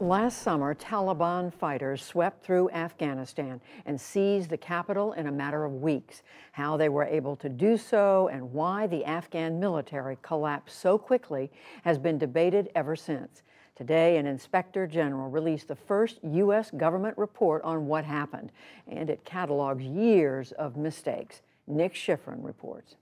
Last summer, Taliban fighters swept through Afghanistan and seized the capital in a matter of weeks. How they were able to do so and why the Afghan military collapsed so quickly has been debated ever since. Today, an inspector general released the first U.S. government report on what happened, and it catalogs years of mistakes. Nick Schifrin reports.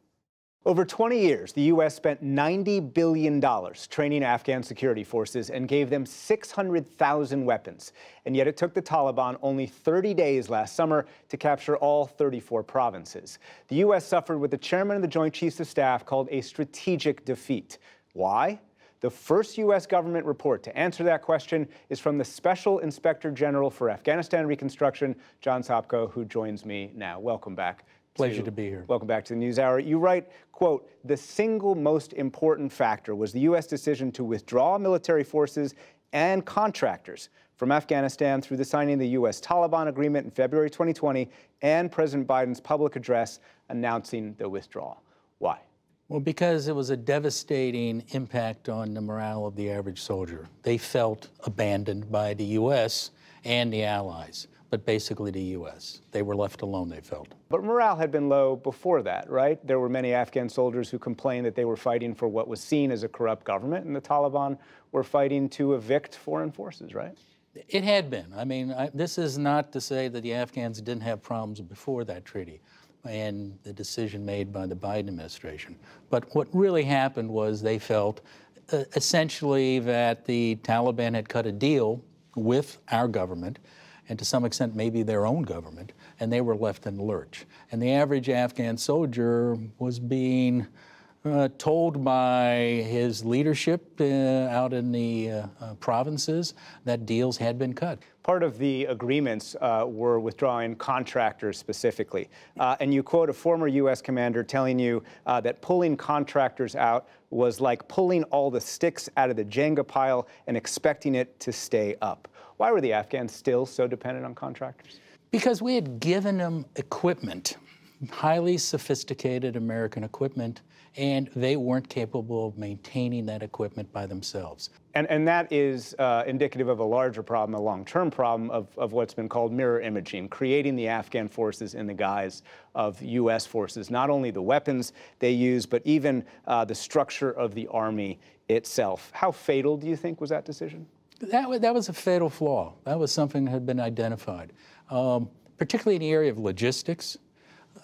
Over 20 years, the U.S. spent $90 billion training Afghan security forces and gave them 600,000 weapons. And yet it took the Taliban only 30 days last summer to capture all 34 provinces. The U.S. suffered what the chairman of the Joint Chiefs of Staff called a strategic defeat. Why? The first U.S. government report to answer that question is from the Special Inspector General for Afghanistan Reconstruction, John Sopko, who joins me now. Welcome back. Pleasure to be here. Welcome back to the NewsHour. You write, quote, "The single most important factor was the U.S. decision to withdraw military forces and contractors from Afghanistan through the signing of the U.S. Taliban agreement in February 2020 and President Biden's public address announcing the withdrawal." Why? Well, because it was a devastating impact on the morale of the average soldier. They felt abandoned by the U.S. and the allies, but basically the U.S. They were left alone, they felt. But morale had been low before that, right? There were many Afghan soldiers who complained that they were fighting for what was seen as a corrupt government, and the Taliban were fighting to evict foreign forces, right? It had been. I mean, this is not to say that the Afghans didn't have problems before that treaty and the decision made by the Biden administration. But what really happened was they felt essentially that the Taliban had cut a deal with our government, and to some extent maybe their own government, and they were left in the lurch. And the average Afghan soldier was being told by his leadership out in the provinces that deals had been cut. Part of the agreements were withdrawing contractors specifically. And you quote a former U.S. commander telling you that pulling contractors out was like pulling all the sticks out of the Jenga pile and expecting it to stay up. Why were the Afghans still so dependent on contractors? Because we had given them equipment, highly sophisticated American equipment, and they weren't capable of maintaining that equipment by themselves. And that is indicative of a larger problem, a long-term problem of what's been called mirror imaging, creating the Afghan forces in the guise of U.S. forces, not only the weapons they use, but even the structure of the army itself. How fatal do you think was that decision? That was a fatal flaw. That was something that had been identified, particularly in the area of logistics.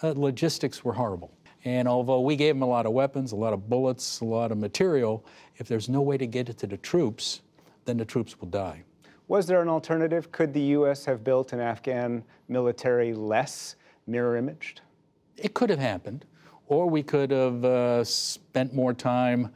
Logistics were horrible. And although we gave them a lot of weapons, a lot of bullets, a lot of material, if there's no way to get it to the troops, then the troops will die. Was there an alternative? Could the U.S. have built an Afghan military less mirror-imaged? It could have happened. Or we could have spent more time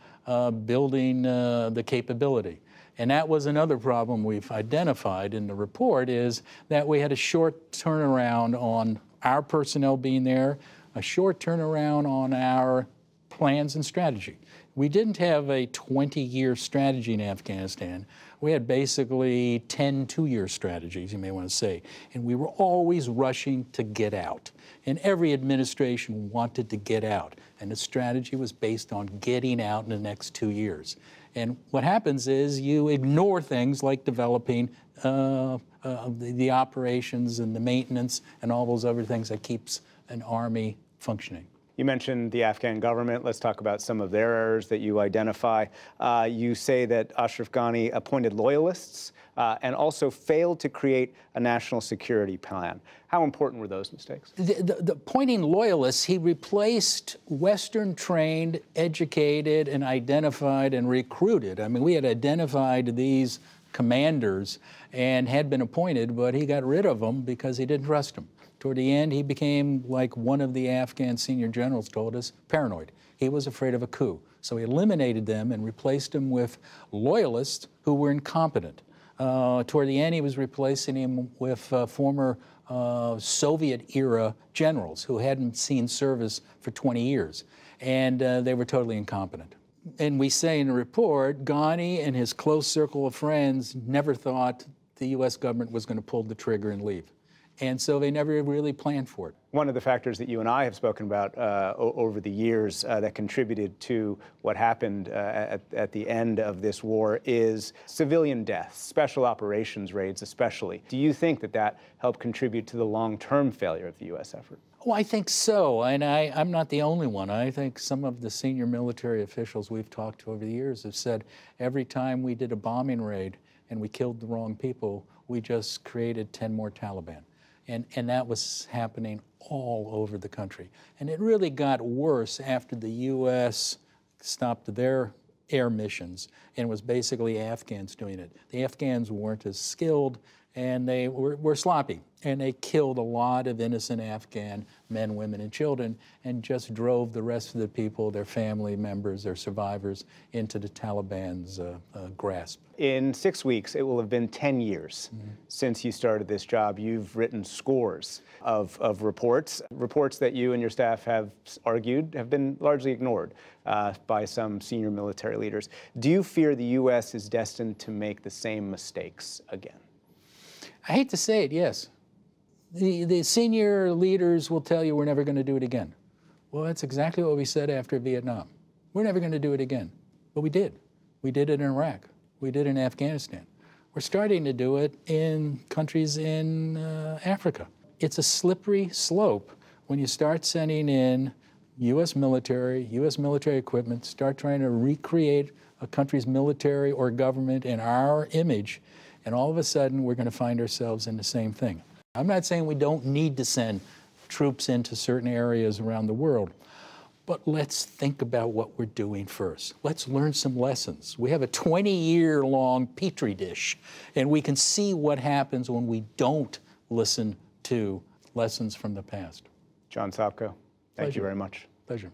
building the capability. And that was another problem we've identified in the report, is that we had a short turnaround on our personnel being there, a short turnaround on our plans and strategy. We didn't have a 20-year strategy in Afghanistan. We had basically 10 two-year strategies, you may want to say. And we were always rushing to get out. And every administration wanted to get out. And the strategy was based on getting out in the next 2 years. And what happens is you ignore things like developing the operations and the maintenance and all those other things that keeps an army functioning. You mentioned the Afghan government. Let's talk about some of their errors that you identify. You say that Ashraf Ghani appointed loyalists and also failed to create a national security plan. How important were those mistakes? The appointing loyalists, he replaced Western-trained, educated, and identified and recruited. I mean, we had identified these commanders and had been appointed, but he got rid of them because he didn't trust them. Toward the end, he became, like one of the Afghan senior generals told us, paranoid. He was afraid of a coup. So he eliminated them and replaced them with loyalists who were incompetent. Toward the end, he was replacing him with former Soviet-era generals who hadn't seen service for 20 years, and they were totally incompetent. And we say in the report, Ghani and his close circle of friends never thought the U.S. government was going to pull the trigger and leave. And so they never really planned for it. One of the factors that you and I have spoken about over the years that contributed to what happened at the end of this war is civilian deaths, special operations raids especially. Do you think that that helped contribute to the long-term failure of the U.S. effort? Oh, I think so, and I'm not the only one. I think some of the senior military officials we've talked to over the years have said every time we did a bombing raid and we killed the wrong people, we just created 10 more Taliban. And that was happening all over the country. And it really got worse after the U.S. stopped their air missions and it was basically Afghans doing it. The Afghans weren't as skilled and they were sloppy. And they killed a lot of innocent Afghan men, women, and children and just drove the rest of the people, their family members, their survivors, into the Taliban's grasp. In 6 weeks, it will have been 10 years since you started this job. You've written scores of reports that you and your staff have argued have been largely ignored by some senior military leaders. Do you fear the U.S. is destined to make the same mistakes again? I hate to say it, yes. The senior leaders will tell you we're never going to do it again. Well, that's exactly what we said after Vietnam. We're never going to do it again. But we did. We did it in Iraq. We did it in Afghanistan. We're starting to do it in countries in Africa. It's a slippery slope when you start sending in U.S. military equipment, start trying to recreate a country's military or government in our image, and all of a sudden we're going to find ourselves in the same thing. I'm not saying we don't need to send troops into certain areas around the world, but let's think about what we're doing first. Let's learn some lessons. We have a 20-year-long petri dish, and we can see what happens when we don't listen to lessons from the past. John Sopko, thank you very much. Pleasure.